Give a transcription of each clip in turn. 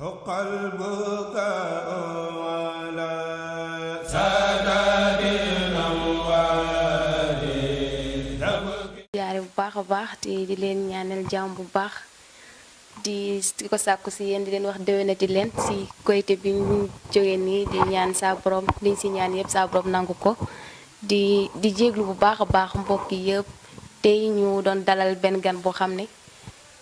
حق البكاء على سادات الأموال yaare bu baax a baax te di leen ñaanal jàmm bu baax di ko sàkku si yéen di leen wax déwénati leen si Korité bi ñu jógee nii di ñaan saa borom liñ si ñaan yëpp saa borom nangu ko di jéglu bu baax a baax mbokk yi yëpp tey ñu doon dalal benn gan boo xam ne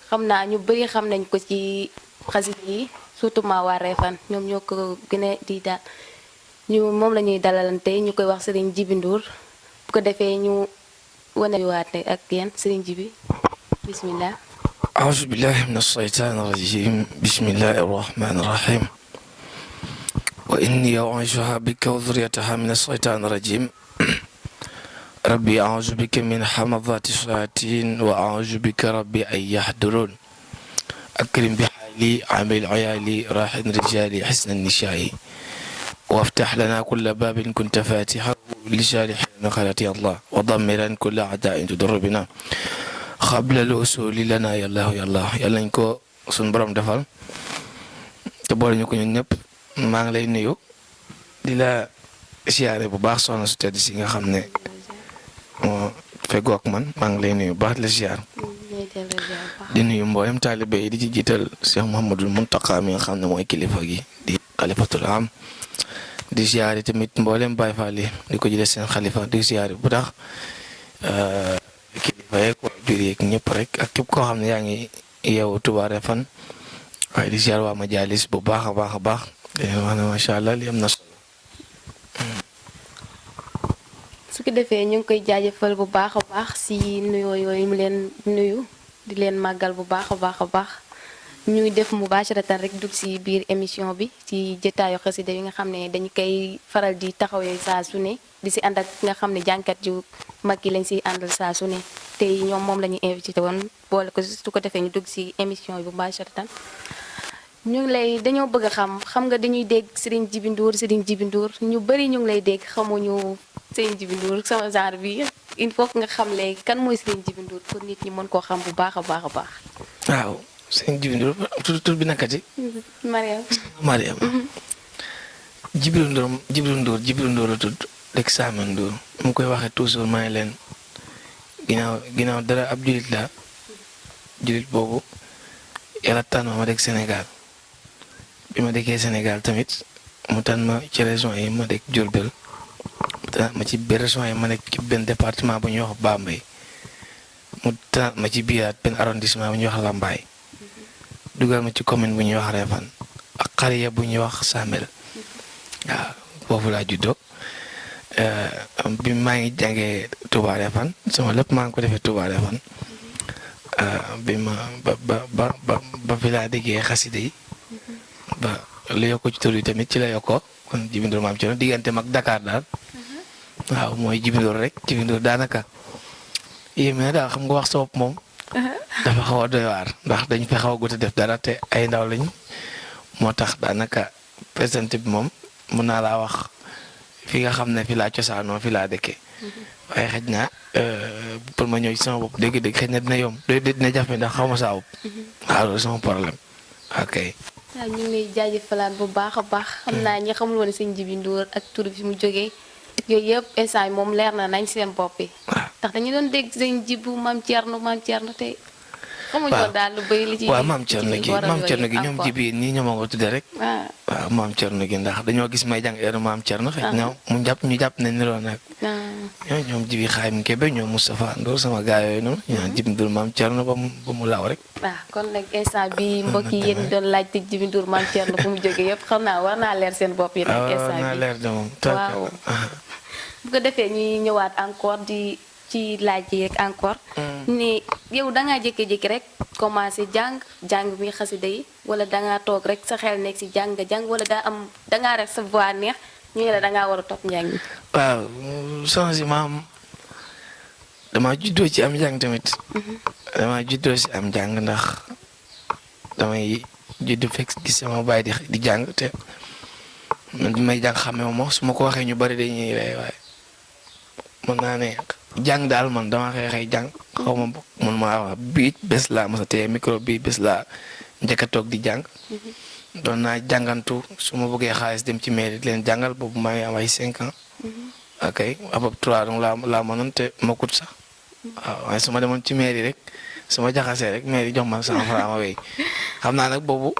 xam naa ñu bëri xam nañ ko ci xasida yi surtout maa waa Refane ñoom ñoo ko gën a di daal ñu moom la ñuy dalalante ñu koy wax Serigne Djiby Ndour bu ko defee ñu wane waat ak yéen Serigne Djiby bismillah. أعوذ بالله من الشيطان الرجيم بسم الله الرحمن الرحيم وإني أعيذها بك وذريتها من الشيطان الرجيم ربي أعوذ بك من حمضات الشياطين وأعوذ بك ربي أن يحضرون أكرم بحالي عامل عيالي راحن رجالي حسن النشاء وافتح لنا كل باب كنت فاتحه لجالح خلاتي الله وضمرا كل أعداء تضر بنا xabla lu usuli lana yàllaahu yàlla yàlla nañ ko suñ borom defal te boole ñu ko ñun ñëpp maa ngi lay nuyu di la siyaare bu baax soxna su tedd si nga xam ne moo feggoo ak man maa ngi lay nuyu bu baax di la siyaar di nuyu mboolem taalibe yi di ci jiital Cheikh Mouhamadul Mountakha mi nga xam ne mooy kilifa gi di xalifatul am di siyaare tamit mboolem Baay Faal yi di ko jëlee seen xalifa di siyaare bu tax kilifa yeeg waajur yeeg ñëpp rek ak képp koo xam ne yaa ngi yeewu Touba Refane waaye di ziar waa Majalis bu baax a baax a baax di leen wax ne macha allah li am na solo. su ko defee ñu ngi koy jaajëfal bu baax a baax si nuyoo yooyu mu leen nuyu di leen màggal bu baax a baax a baax ñuy def mubasharatan rek dugg si biir émission bi ci jotaayu xasida yi nga xam ne dañu koy faral di taxawee saa su ne di si ànd ak nga xam ne jànkat yu mag yi lañ siy àndal saa su ne tey ñoom moom la ñu invité woon boole ko su ko defee ñu dugg si émission bi mubasharatan ñu ngi lay dañoo bëgg a xam nga dañuy dégg Serigne Djiby Ndour ñu bëri ñu ngi lay dégg xamuñu Serigne Djiby Ndour sama genre bi il faut que nga xam léegi kan mooy Serigne Djiby Ndour pour nit ñi mën koo xam bu baax a baax a baax. waaw Serigne Djiby Ndour tur bi nakati. Mariam. Djiby Ndour la tudd dëkk Saama Ndour mu koy waxee toujours maa ngi leen ginnaaw dara ab julit la julit boobu yàlla tànn ma dëkk Sénégal bi ma dëkkee Sénégal tamit mu tànn ma ci région yi ma dëkk Diourbel mu tànn ma ci benn région yi ma nekk ci benn département bu ñuy wax Bambey mu tànn ma ci biiraat benn arrondissement bu ñuy wax Lambaye dugal ma ci commune bu ñuy wax Refane ak xariya bu ñuy wax Samel waaw foofu laa juddoo bi maa ngi jàngee Touba Refane sama lépp maa ngi ko defee Touba Refane bi ma ba fi laa déggee xasida yi ba la yokko ci tur yi tamit ci la yokkoo kon Djiby Ndour maam ci no diggante mag Dakar daal waaw mooy Djiby Ndour rek Djiby Ndour daanaka yéeme na daal xam nga wax sa bopp moom dafa xaw a doy waar ndax dañ fi xaw a gut a def dara te ay ndaw lañ moo tax daanaka présenté bi moom mun naa laa wax fi nga xam ne fi laa cosaanoo fi laa dëkkee waaye xëj na pour ma ñëw ci sama bopp dégg-dégg xëj na dina yomb dina jafe ndax xaw ma saa bopp waaw loolu sama problème ok. waaw ñu ngi lay jaajëfalaat bu baax a baax xam naa ñi xamul woon Serigne Djiby Ndour ak tur bi fi mu jógee yooyu yëpp instant yi moom leer na nañ seen bopp yi. ndax dañu doon dégg Serigne Djiby maam Thierno te. xamuñu woon daal lu bëri li ci. waaw maam Thierno gi ñoom Djiby nii ñoo ma ko tuddee rek. waaw maam Thierno gi ndax dañoo gis may jàng eeru maam Thierno. xëy na ñu jàpp ne niroo nag. ñoom Djiby Xaayim Kebe ñoom Moustapha Ndour sama gaa yooyu noonu. ñu naan Djiby Ndour maam Thierno ba mu laaw rek. waaw kon nag instant bi mbokk yi yéen doon laajte Djiby Ndour maam Thierno fu mu jógee yëpp xam naa war naa leer seen bopp yi. nag instant bi war naa leer de moom. waaw bu ko defee ñuy ñëwaat encore ci laaj yi rek encore. ni yow dangaa jékki-jékki rek commencé jàng mi xasida yi wala dangaa toog rek sa xel nekk si jàng wala dangaa rek sa voix neex ñu ne la dangaa war a topp njàng mi. waaw soxna si maam damaa juddoo ci am njàng tamit. damaa juddoo si am njàng ndax damay juddu fekk gis sama baay di jàng te man bi may jàng xamee ma su ma ko waxee ñu bari dañuy rey waaye mën naa ne jàng daal man dama xëy jàng xaw ma man maa wax bii bés laa mos a téye micro bii bés laa njëkk a toog di jàng. doon naa jàngantu su ma bëggee xaalis dem ci mairie di leen jàngal boobu maa ngi am ay 5 ans. ok abab 3 donc laa mënoon te mokkut sax. waaw waaye su ma demoon ci mairie rek su ma jaxasee rek mairie jox ma 100 francs ma wéy xam naa nag boobu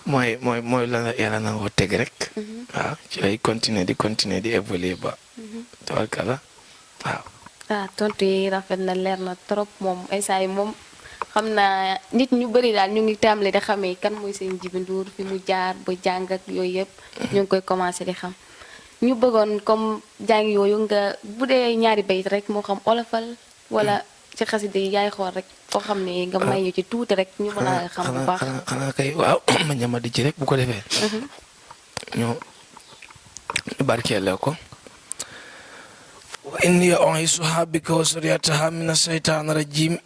mooy la yàlla na ko teg rek. waaw ci lay continuer di évoluer ba. tabarkalla waaw. tontu yi rafet na leer na trop moom ay saa yi moom xam naa nit ñu bëri daal ñu ngi tàmbali di xamee kan mooy seen Djiby Ndour fi mu jaar ba jàng ak yooyu yëpp. ñu ngi koy commencé di xam. ñu bëggoon comme jàng yooyu nga bu dee ñaari bayit rek moo xam olofal wala ci xasida yi yaay xool rek foo xam ne nga may ñu ci tuuti rek ñu mën a xam bu baax. xanaa kay waaw ma ñama di ci rek bu ko defee. ñu barkeeloo ko. wa inni u'iizuhaa bika wa zurriyyatahaa mina shaytaani rajiim.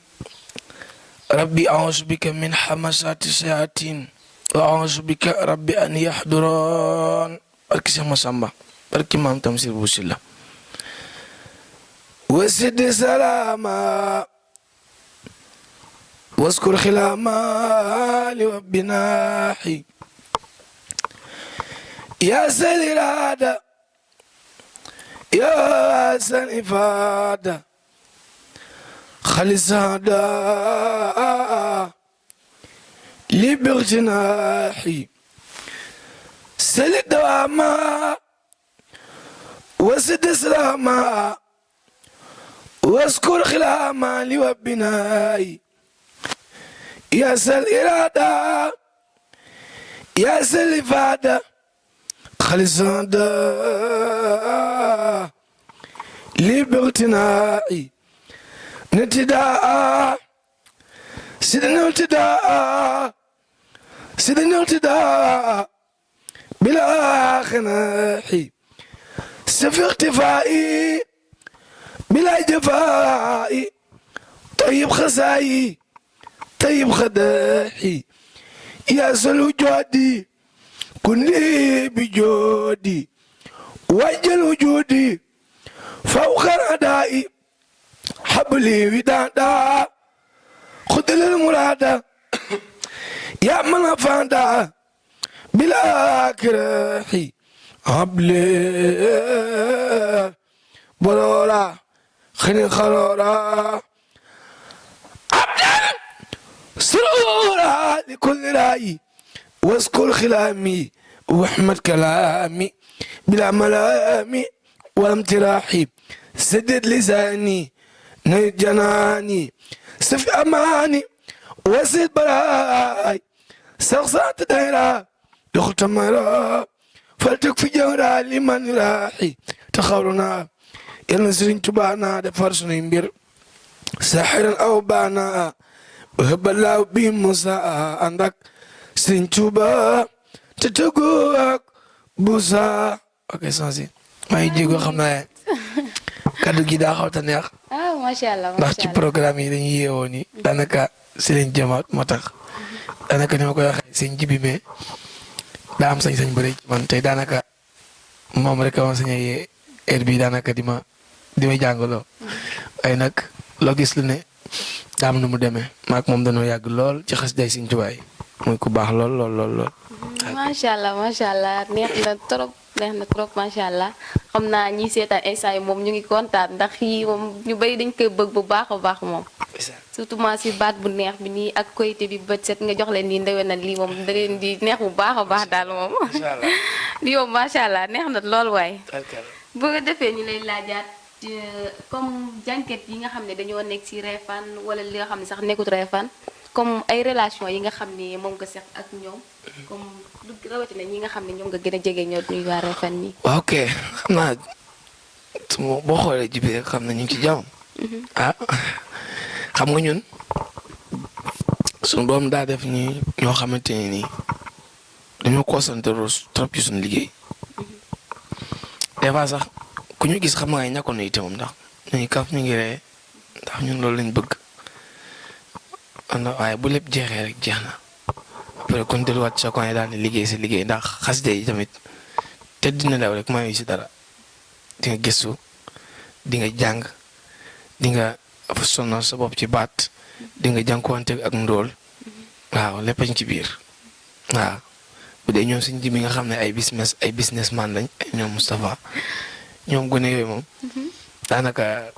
rabbi a'uuzu bika min hamazaati shayaatiin wa a'uuzu bika rabbi an yahduruun. barki Seex Masamba barki Maam Tamsir Bu Silla. وسد سلاما واذكر خلاما لوبناحي يا سل إرادة يا سل إفادة خلص هذا لبغتناحي سل دواما وسد سلاما واذكر خلاما لوبناي يا سل إرادة يا سل إفادة خلصان دا لبغتناي نتداء سيدنا التداء سيدنا التداء بلا خناحي سفي اختفائي بلا جفائي طيب خسائي طيب خدائي يا سلو جودي كن لي بجودي وجل وجودي فوق الأداء حبلي ودادا خذ المرادة يا من أفادا بلا كراحي حبلي برورا خير خرورا عبدا سرورا لكل راي واذكر خلامي واحمد كلامي بلا ملامي وامتراحي سدد لساني نيد جناني سف اماني وسد براي سغسات دايرا دخلت مرا فلتكفي جورا لمن راحي تخورنا yàlla na Sëriñ Tuubaa naa defar sunuy mbir saxiran aw baana balaaw bi Musa ànd ak Sëriñ Tuubaa te tëggoo ak buusa ok sansi maa ngi jéego xam naa kaddu gi daa xaw ta neex macha allah ndax ci programme yi dañuy yeewoo ni daanaka si leen jamaat moo tax daanaka ni ma koy waxee seen Djiby mais daa am sañ-sañ bëri ci man tey daanaka moom rek a ma sañ a yee heure bi daanaka di ma jàngaloo waaye nag loo gis lu ne daam nu mu demee maak moom dañoo yàgg lool ci xas day Sëriñ Tuubaa muy ku baax lool. macha allah neex na trop macha allah xam naa ñi seetaan instant yi moom ñu ngi kontaan ndax yi moom ñu bari dañ koy bëgg bu baax a baax moom. surtout maa si baat bu neex bi nii ak koyte bi bët set nga jox leen nii ndewenal lii moom da leen di neex bu baax a baax daal moom. lii moom macha allah neex na lool waaye. bu nga defee ñu lay laajaat comme jànket yi nga xam ne dañoo nekk si reefaan wala li nga xam ne sax nekkut reefaan comme ay relation yi nga xam ne moom nga seq ak ñoom comme lu rawatina ñi nga xam ne ñoom nga gën a jege ñoo ñuy waa reefaan nii. waaw ok xam naa boo xoolee Djiby rek xam na ñu ngi ci jàmm. xam nga ñun suñu doom daa def ñoo xamante ne nii dañoo concentré trop ci suñu liggéey. des fois sax ku ñu gis xam nga ñàkkoon na itam ndax ñu ngi kaf ñu ngi ree ndax ñun loolu lañ bëgg waaye bu lépp jeexee rek jeex na après kon delluwaat sa coin daal di liggéey sa liggéey ndax xasida yi tamit te dina daw rek maa ngi si dara di nga gëstu di nga jàng di nga sonal sa bopp ci baat di nga jànkuwante ak ndóol waaw lépp ci biir waaw bu dee ñoom suñ ji bi nga xam ne ay businessman lañ ay ñoom Moustapha ñoom gone yooyu moom daanaka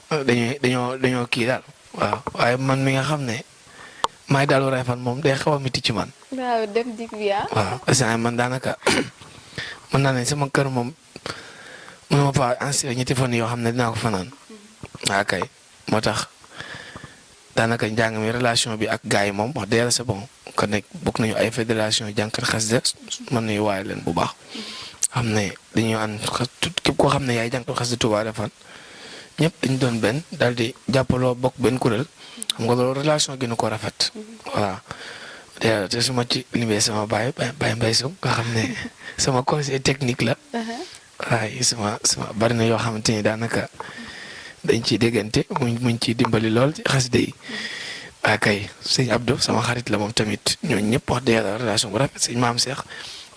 dañoo kii daal waaw waaye man mi nga xam ne maay daal war a fan moom day xaw a miti ci man. waaw dem dig bi waaw parce que man daanaka mën naa ne sama kër moom mënuma fa assuré ñetti fan yoo xam ne dinaa ko fanaan. waaw kay moo tax daanaka njàng mi relation bi ak gars yi moom wax dëgg yàlla c'est bon kon nag bokk nañu ay fédération jànkat xasida mën nañu waaye leen bu baax. xam ne dañoo ànd képp koo xam ne yaay jànkat xasida Touba Refane ñëpp dañu doon benn daal di jàppaloo bokk benn kuréel xam nga loolu relation gi nu ko rafet. voilà te su ma ci limee sama baay Mbaye Sow nga xam ne sama conseil technique la. waaye sama bari na yoo xamante ni daanaka dañ ciy déggante muñ ciy dimbali lool ci xasida yi. waaye kay sëñ Abdou sama xarit la moom tamit ñooñu ñëpp wax dëgg yàlla relation bu rafet sëñ Maam Cheikh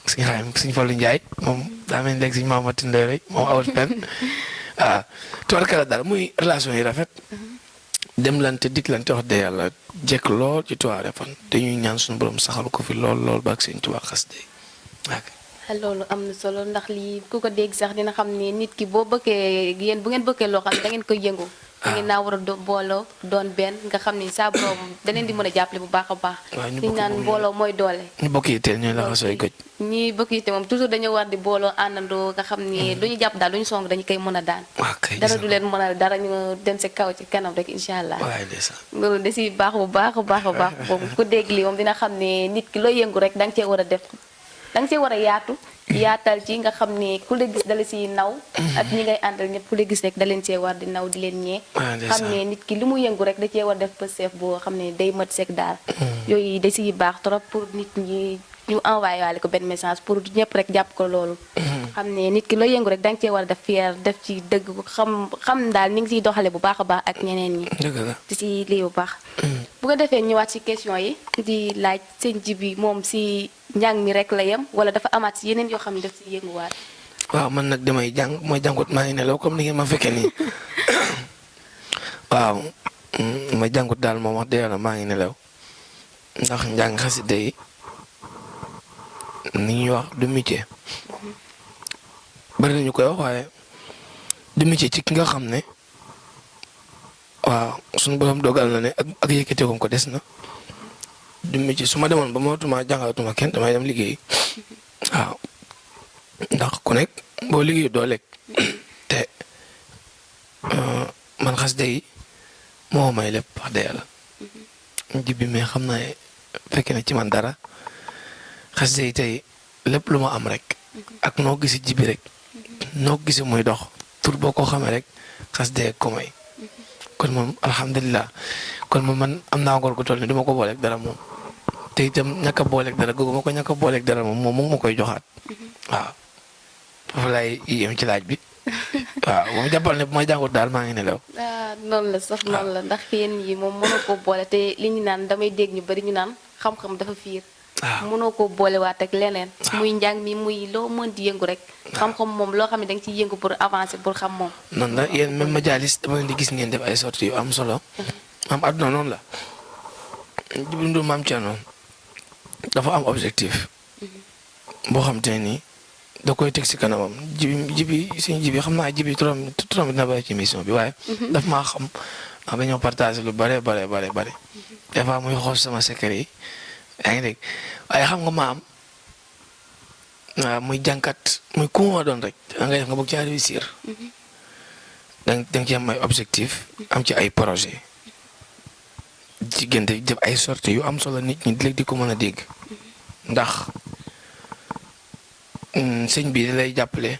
sëñ Xaayam sëñ Fallou Ndiaye moom daa mel ni léegi sëñ Maam Matin Ndoye rek moom awul fenn waaw tubarkalla daal muy relation yi rafet. demlante diklante wax dëgg yàlla jekk lool ci Touba Refane te ñuy ñaan suñu borom saxal ko fi lool ba ak sëñ Touba xasida yi waaw. loolu am na solo ndax lii ku ko dégg sax dina xam ne nit ki boo bëggee yéen bu ngeen bëggee loo xam ne da ngeen koy yëngu. da ngeen naa war a booloo doon benn nga xam ne saa borom da leen di mën a jàppale bu baax a baax. waaw ñu naan mbooloo mooy doole. ñu bokk yi teel ñooy la xasooy gëj. ñi bokk yi te moom toujours dañoo war di booloo àndandoo nga xam ne lu ñu jàpp daal lu ñu song dañu koy mën a daan. dara du leen mën a dara ñu dem si kaw ci kanam rek incha allah. loolu da si baax bu baax a baax boobu ku dégg lii moom dina xam ne nit ki loo yëngu rek da nga cee war a def da nga cee war a yaatal ci nga xam ne ku la gis dala si naw. ak ñi ngay àndal ñëpp ku la gis rek da leen cee war di naw di leen ñee. xam ne nit ki li mu yëngu rek da cee war def pëseef boo xam ne day mat sek daal. yooyu da siy baax trop pour nit ñi ñu envoyé waale ko benn message pour ñëpp rek jàpp ko loolu. xam ne nit ki loo yëngu rek da nga cee war a def fier def ci dëgg xam daal ni ngi siy doxale bu baax a baax ak ñeneen ñi. di si lii bu baax. bu ko defee ñëwaat si question yi di laaj sëñ ji bi moom si njàng mi rek la yem wala dafa amaat si yeneen yoo xam ne daf si yënguwaat. waaw man nag damay jàng mooy jàngut maa ngi nelaw comme ni ngeen ma fekkee nii waaw ma jàngut daal moom wax dëgg yàlla maa ngi nelaw ndax njàng xasida yi ni ñuy wax du métier bari nañu koy wax waaye du métier ci ki nga xam ne waaw suñu borom dogal na ne ak yëkkateekum ko des na. du métier su ma demoon ba mootuma jàngalatuma kenn damay dem liggéey waaw ndax ku nekk boo liggéey doo lekk te man xasida yi moo may lépp wax dëgg yàlla jibi mais xam naa fekk na ci man dara xasida yi tey lépp lu ma am rek ak noo gisi jibi rek noo gisi muy dox tur boo ko xamee rek xasida yi ko may kon moom alhamdulilah kon moom man am naa ngor gu toll ni du ma ko booleeg dara moom te itam ñàkk a booleeg dara googu ma ko ñàkk a booleeg dara moom moom ma koy joxaat waaw foofu laay yem ci laaj bi waaw moom jàppal ne bu may jàngut daal maa ngi nelaw. noonu la sax noonu la ndax yéen yi moom mënoo koo boole te li ñu naan damay dégg ñu bari ñu naan xam-xam dafa fiir. waaw mënoo koo boolewaat ak leneen. muy njàng mi muy loo mën di yëngu rek. xam-xam moom loo xam ne da nga ciy yëngu pour avancer pour xam moom. noonu la yéen même majalis dama leen di gis ngeen def ay sorties yu am solo. maam àdduna noonu la. Djibril Ndour maam Thierno dafa am objectif. boo xam te ne nii da koy teg si kanamam jibi suñu jibi xam naa jibi turam dina bari ci émission bi waaye. daf maa xam ndax dañoo partagé lu bare. des fois muy xool sama secret yi yaa ngi dégg waaye xam nga maam muy jànkat muy ku ma doon rek da ngay def nga bëgg ci réussir. da nga ci am ay objectif am ci ay projet diggante def ay sorties yu am solo nit ñi di ko mën a dégg ndax sëñ bi da lay jàppale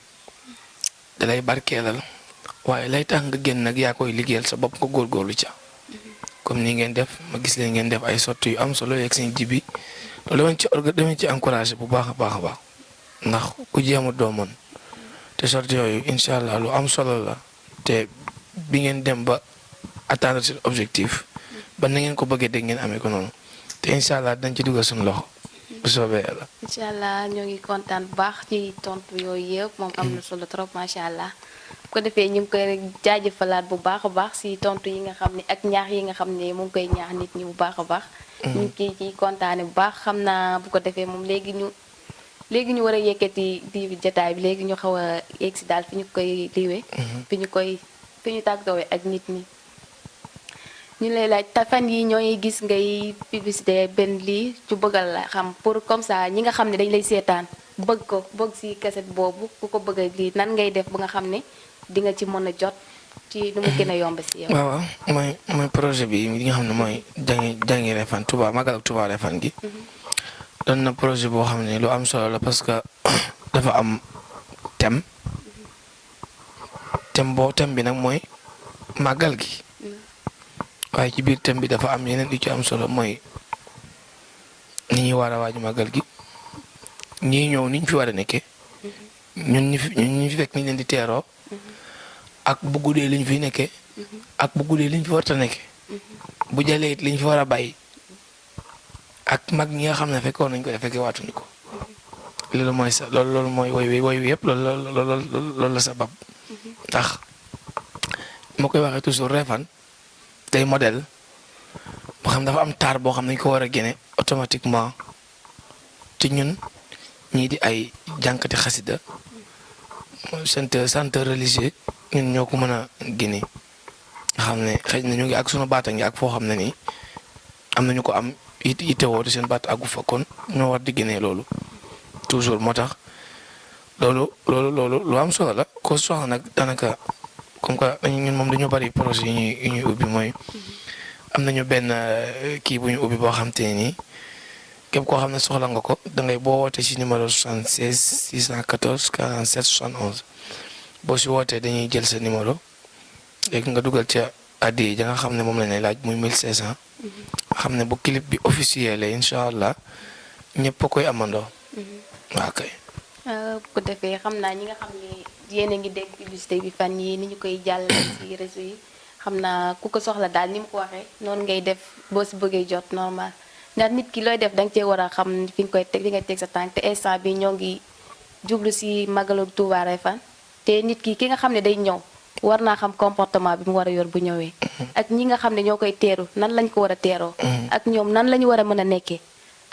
da lay barkeelal waaye lay tax nga génn nag yaa koy liggéeyal sa bopp nga góorgóorlu ca comme ni ngeen def ma gis leen ngeen def ay sorties yu am solo yeeg sëñ ji bi loolu dama ci encouragé bu baax a baax ndax ku jéem a doo mën te sorties yooyu incha allah lu am solo la te bi ngeen dem ba atteindre seen objectif ba na ngeen ko bëggee dégg ngeen amee ko noonu te incha allah dañ ci dugal suñu loxo bu soobee yàlla. incha allah ñoo ngi kontaan bu baax ci tontu yooyu yëpp moom am na solo trop macha allah bu ko defee ñu ngi koy jaajëfalaat bu baax a baax si tontu yi nga xam ne ak ñaax yi nga xam ne mu ngi koy ñaax nit ñi bu baax a baax ñu ngi ciy kontaane bu baax xam naa bu ko defee moom léegi ñu war a yëkkati di jotaay bi léegi ñu xaw a yegg si daal fi ñu koy liwee. fi ñu tàggatoo ak nit ñi. ñu lay laaj te fan yi ñooy gis ngay publicité benn lii ci bëggal la xam pour comme ça ñi nga xam ne dañ lay seetaan bëgg si cassette boobu ku ko bëgg a lii nan ngay def ba nga xam ne di nga ci mën a jot ci nu mu gën a yomb si yow. waaw mooy projet bi li nga xam ne mooy jàngi Refane Touba Magal Touba Refane gi. doon na projet boo xam ne lu am solo la parce que dafa am thème bi nag mooy màggal gi. waaye ci biir thème bi dafa am yeneen yu ci am solo mooy ni ñuy war a waaj màggal gi ñii ñëw ni ñu fi war a nekkee ñun ñu fi fekk ni leen di teeroo ak bu guddee li ñu fi nekkee ak bu guddee li ñu fi war a nekkee bu jëlee it li ñu fi war a bàyyi ak mag ñi nga xam ne fekkoon nañ ko fekkee waatuñu ko loolu mooy loolu mooy woy wi yëpp loolu la sabab ndax moo koy waxee toujours Refane day modèle boo xam dafa am taar boo xam ne dañ ko war a génne automatiquement ci ñun ñii di ay jànkati xasida chanteur religieux ñun ñoo ko mën a génne nga xam ne xëy na ñu ngi ak sunu baata ngi ak foo xam ne nii am nañu ko am itewoo te seen baat àggu fa kon ñoo war di génne loolu toujours moo tax loolu lu am solo la ko soxla nag daanaka comme que ñun moom dañoo bari projet yu ñuy ubbi mooy am nañu benn kii bu ñu ubbi boo xam te ne nii képp koo xam ne soxla nga ko da ngay boo wootee ci numéro 76 614 47 71 boo si wootee dañuy jël sa numéro léegi nga dugal ca addi ja nga xam ne moom la ñuy laaj muy 1500 xam ne bu clip bi officiel la incha allah ñëpp a koy amandoo. waaw kay. bu ko defee xam naa ñi nga xam ne yéen a ngi dégg publicité bi fan yi ni ñu koy jàll ci réseau yi xam naa ku ko soxla daal ni mu ko waxee noonu ngay def boo si bëggee jot normal ndax nit ki looy def danga cee war a xam fi nga koy teg fi nga teg sa tànk te instant bi ñoo ngi jublu si Magalu Touba Refane te nit ki nga xam ne day ñëw war naa xam comportement bi mu war a yor bu ñëwee ak ñi nga xam ne ñoo koy teeru nan lañ ko war a teeroo ak ñoom nan la ñu war a mën a nekkee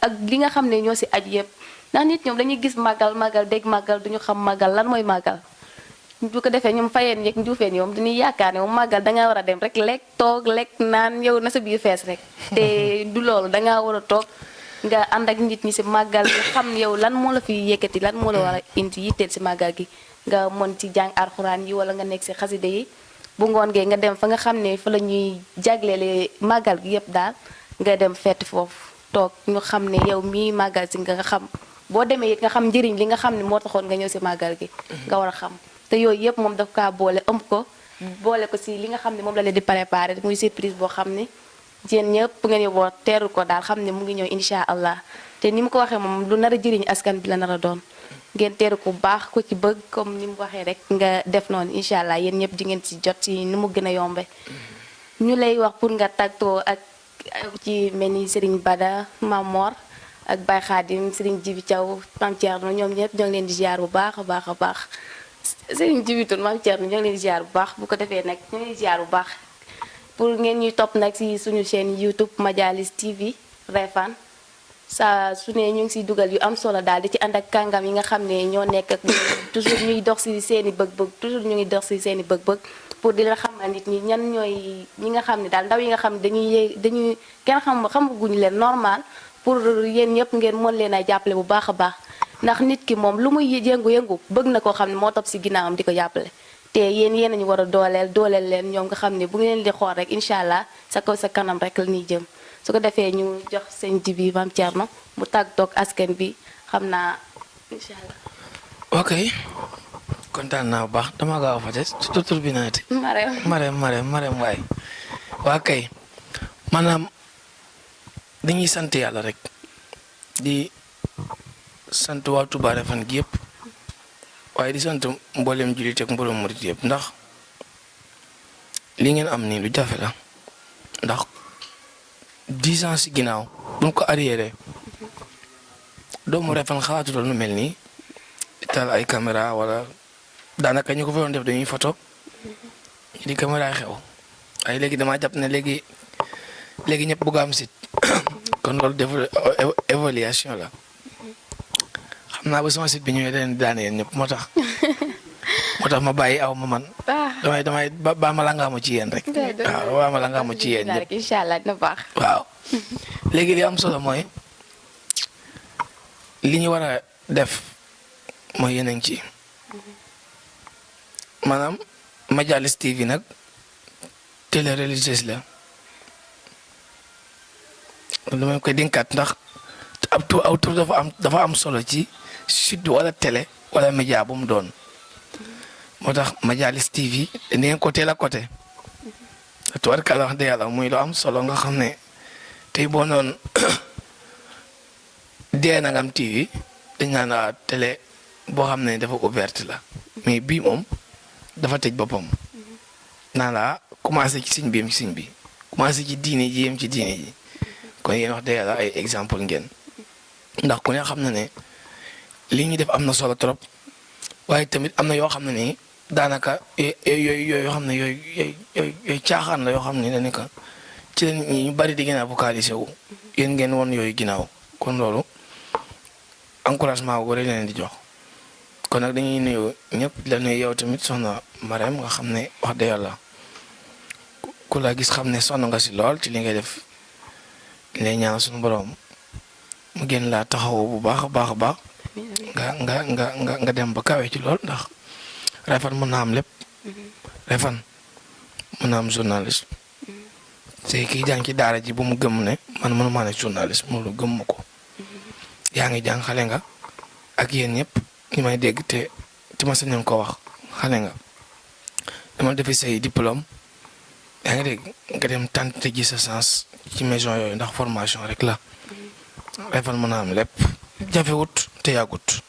ak li nga xam ne ñoo si aj yëpp ndax nit ñoom dañuy gis màggal dégg màggal duñu xam màggal lan mooy màggal bu ko defee ñoom fayeen yeeg njuufeen yoom dañuy yaakaar ne moom màggal dangaa war a dem rek lekk toog lekk naan yow na sa biir fees rek te du loolu dangaa war a toog nga ànd ak nit ñi si màggal nga xam yow lan moo la fi yëkkati lan moo la war a indi yitteel si màggal gi nga mën ci jàng alxuraan yi wala nga nekk si xaside yi bu ngoon gee nga dem fa nga xam ne fa la ñuy jagleele màggal gi yëpp daal nga dem fett foofu toog ñu xam ne yow mii màggal si nga xam boo demee it nga xam njëriñ li nga xam ne moo taxoon nga ñëw si màggal gi nga war a xam te yooyu yëpp moom daf kaa boole ëmb ko boole ko si li nga xam ne moom la leen di préparé muy surprise boo xam ne jéen ñëpp ngeen yóbboo teeru ko daal xam ne mu ngi ñëw incha allah te ni mu ko waxee moom lu nar a jëriñ askan bi la nar a doon ngeen teeru ko baax ko ci bëgg comme ni mu waxee rek nga def noonu incha allah yéen ñëpp di ngeen ci jot ci ni mu gën a yombe ñu lay wax pour nga tàgtoo ak ci mel ni Serigne Bada Mamor ak Baye Khadim Serigne Jibi Thiaw Mame Thierno ñoom ñëpp ñoo ngi leen di ziar bu baax a baax a baax Serigne Jibi Touré Mame Thierno ñoo ngi leen di ziar bu baax bu ko defee nag ñoo ngi leen di ziar bu baax pour ngeen ñuy topp nag si suñu chaîne YouTube Madialis TV Refane saa su ne ñu ngi siy dugal yu am solo daal di ci ànd ak kàngam yi nga xam ne ñoo nekk ak toujours ñuy dox si seen i bëgg-bëgg toujours ñu ngi dox si seen i bëgg-bëgg pour di la xamal nit ñi ñan ñooy ñi nga xam ne daal ndaw yi nga xam ne dañuy kenn xamaguñu leen normal pour yéen ñëpp ngeen mën leen a jàppale bu baax a baax ndax nit ki moom lu muy yëngu-yëngu bëgg na koo xam ne moo topp si ginnaawam di ko jàppale te yéen a ñu war a dooleel leen ñoom nga xam ne bu ngeen di xool rek incha allah sa kaw sa kanam rek la ñuy jëm su ko defee ñu jox seen jibi Mame Thierno mu tàggatoo ak askan bi xam naa incha allah. ok kontaan naa bu baax dama gaaw a fàtte surtout tur bi naati. Marème waay waa kay maanaam dañuy sant yàlla rek di sant waa Touba Refane gi yëpp waaye di sant mboolem jullit ak mboolem murit yëpp ndax li ngeen am nii lu jafe la ndax 10 ans si ginnaaw buñ ko arriéré doomu Refane xalaatutoon nu mel nii di taal ay caméra wala daanaka ñu ko fa doon def dañuy photo ñu di caméra xew waaye léegi damaa jàpp ne léegi ñëpp bëgg am site kon loolu évaluation la xam naa ba sama site bi ñëwee daleen daane yéen ñëpp moo tax ma bàyyi aw ma man damay ba ma la nga amu ci yéen rek waaw ba ma la nga amu ci yéen ñëpp incha allah dina baax waaw léegi li am solo mooy li ñu war a def mooy yéen a ngi ci maanaam Majalis TV nag télé religieuse la dama koy dénkaat ndax aw tur dafa am solo ci sud wala télé wala média bu mu doon moo tax Majalis TV dañ ngeen ko teel a côté tubarkalla wax dëgg yàlla muy lu am solo nga xam ne tey boo noon dee na nga am TV dañ naan waa télé boo xam ne dafa ouverte la mais bii moom dafa tëj boppam naan la commencé ci siñ bi yem ci siñ bi commencé ci diine ji yem ci diine ji kon yéen wax dëgg yàlla ay exemple ngeen ndax ku ne xam na ne li ñu def am na solo trop waaye tamit am na yoo xam ne nii daanaka yooyu xam ne yooyu caaxaan la yoo xam ne dañu ko ci la ñu bari di gën a vocaliser wu yéen ngeen woon yooyu ginnaaw kon loolu encouragement wu rek leen di jox kon nag dañuy nuyu ñëpp la nuyu yow tamit soxna Marème nga xam ne wax dëgg yàlla ku la gis xam ne sonn nga si lool ci li ngay def lay ñaan suñu borom mu gën laa taxaw bu baax a baax a baax nga dem ba kawe ci lool ndax Refane mën na am lépp Refane mën na am journaliste c'est kii jàng ci daara ji bu mu gëm ne man mënuma ne journaliste loolu gëm ma ko yaa ngi jàng xale nga ak yéen ñëpp ñi may dégg te ma sañoon ko wax xale nga dama defi say diplôme yaa ngi dégg nga dem tenter ji sa sens ci maison yooyu ndax formation rek la Refane mën na am lépp jafewut te yàggut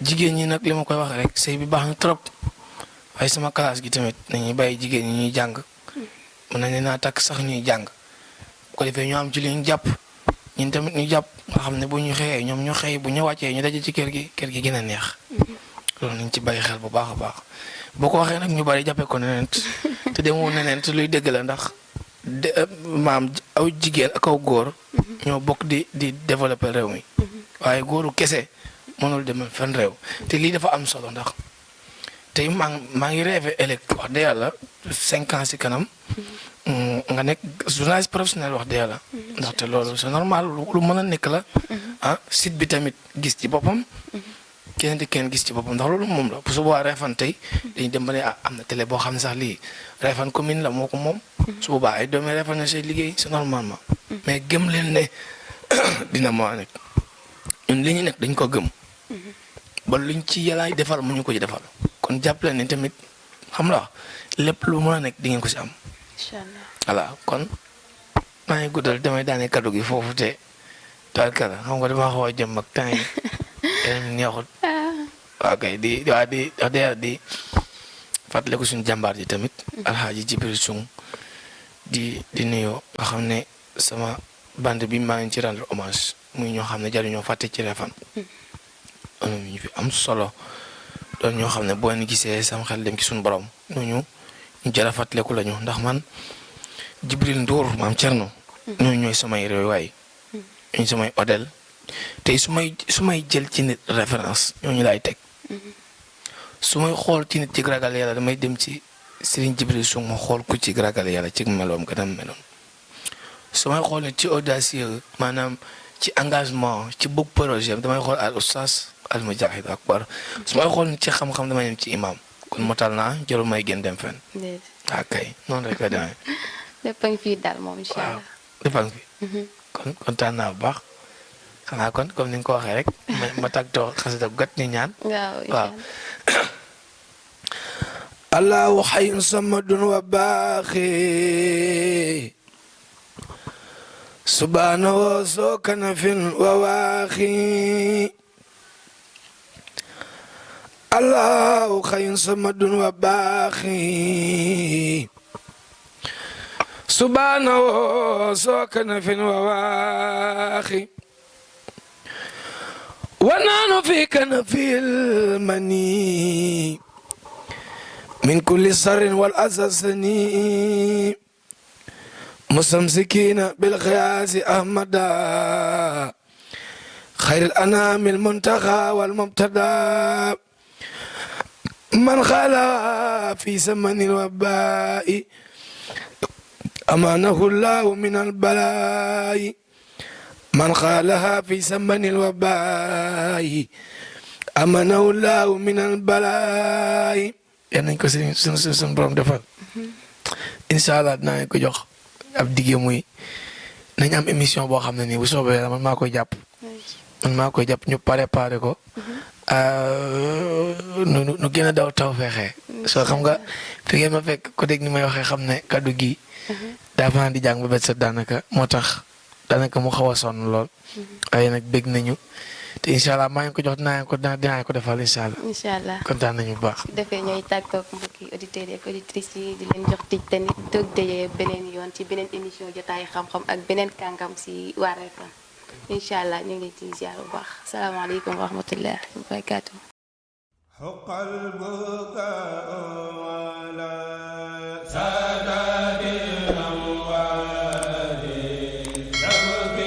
jigéen ñi nag li ma koy wax rek sëy bi baax na trop waaye sama classe gi tamit nañuy bàyyi jigéen ñi ñuy jàng mën nañ leen a takk sax ñuy jàng bu ko defee ñu am ci li ñu jàpp ñun tamit ñu jàpp nga xam ne bu ñu xëyee ñoom ñu xëy bu ñu wàccee ñu daje ci kër gi gën a neex loolu nañ ci bàyyi xel bu baax a baax boo ko waxee nag ñu bari jàppee ko neneen te demoo neneen te luy dëgg la ndax maam aw jigéen ak aw góor ñoo bokk di développer réew mi waaye góoru kese mënul dem fenn réew te lii dafa am solo ndax tey maa ngi rêvé ëllëg wax dëgg yàlla 5 ans si kanam nga nekk journaliste professionnel wax dëgg yàlla ndaxte loolu c'est normal lu mën a nekk la site bi tamit gis ci boppam kenn gis ci boppam ndax loolu moom la su boobaa Refane tey dañuy dem ba ne am na télé boo xam ne sax lii Refane commune la moo ko moom su boobaa ay doomi Refane na say liggéey c'est normalement mais gëm leen ne dina moo nekk ñun li ñu nekk dañ ko gëm ba luñ ci yàllaay defal mu ñu ko ci defal kon jàpp leen ne tamit xam la lépp lu mën a nekk di ngeen ko si am. incha allah voilà kon maa ngi guddal damay daane kaddu gi foofu te tubarkalla xam nga damaa xaw a jëm ak temps yi yeneen neexut. waaw kay di fàttaliku suñu jàmbaar ji tamit. Alxaaji Jibril Sung di nuyoo nga xam ne sama bande bi maa ngi ci rendre hommage muy ñoo xam ne jaruñoo fàtte ci Refane. ñu fi am solo doon ñoo xam ne boo leen gisee sama xel dem ci suñu borom ñooñu ñu jar a fàttaliku lañu ndax man Jibril Ndour maam Thierno. ñooñu ñooy samay royuwaay. ñooñu samay modèle tey su may jël ci nit référence ñooñu laay teg. su may xool ci nit ci ragal yàlla damay dem ci Serigne Jibril Sung ma xool ku ci ragal yàlla ci meloom gën a meloon. su may xool nit ci audacieux maanaam ci engagement ci bëgg projet damay xool al oustaz al mujahid akbar su may xool nit ci xam-xam damay dem ci imam kon motal naa jarul may gën dem fenn. waaw kay noonu rek la demee. lépp a ngi fii daal moom incha allah. lépp a ngi fi. kon kontaan naa bu baax xanaa kon comme ni nga ko waxee rek ma tàggatoo xasida gu gàtt ni ñaan. waaw. allahu hayyun samadun wa baaxi subhanahu soo kanafin wa waaxi allahu hayyun samadun wa baaxi subhanahu soo kanafin wa waaxi wa naanu fi kanafil mani min kulli sarrin wal asasani مستمسكين بالقياس أحمدا خير الأنام المنتقى والمبتدى من خلا في زمن الوباء أمانه الله من البلاء من خالها في زمن الوباء أمانه الله من البلاء يعني ko sun borom defal inshallah dinaa ko jox ab digge muy nañ am émission boo xam ne nii bu soobee man maa koy jàpp ñu préparé ko nu gën a daw taw feexee soo xam nga fi ngeen ma fekk ko dégg ni may waxee xam ne kaddu gi dafa di jàng ba bet sa daanaka moo tax daanaka mu xaw a sonn lool waaye nag bég nañu te incha allah maa ngi ko jox dinaa ko defal incha allah. incha allah kontaan nañu bu baax. su defee ñooy tàggoog mbokki auditeurs yi ak auditrices yi di leen jox tij te nit toog dajee beneen yoon ci beneen émission jotaayu xam-xam ak beneen kàngam si Waarwi FM incha allah ñu ngi ci ziar bu baax salaamaaleykum wa rahmatulah wa barakaatu.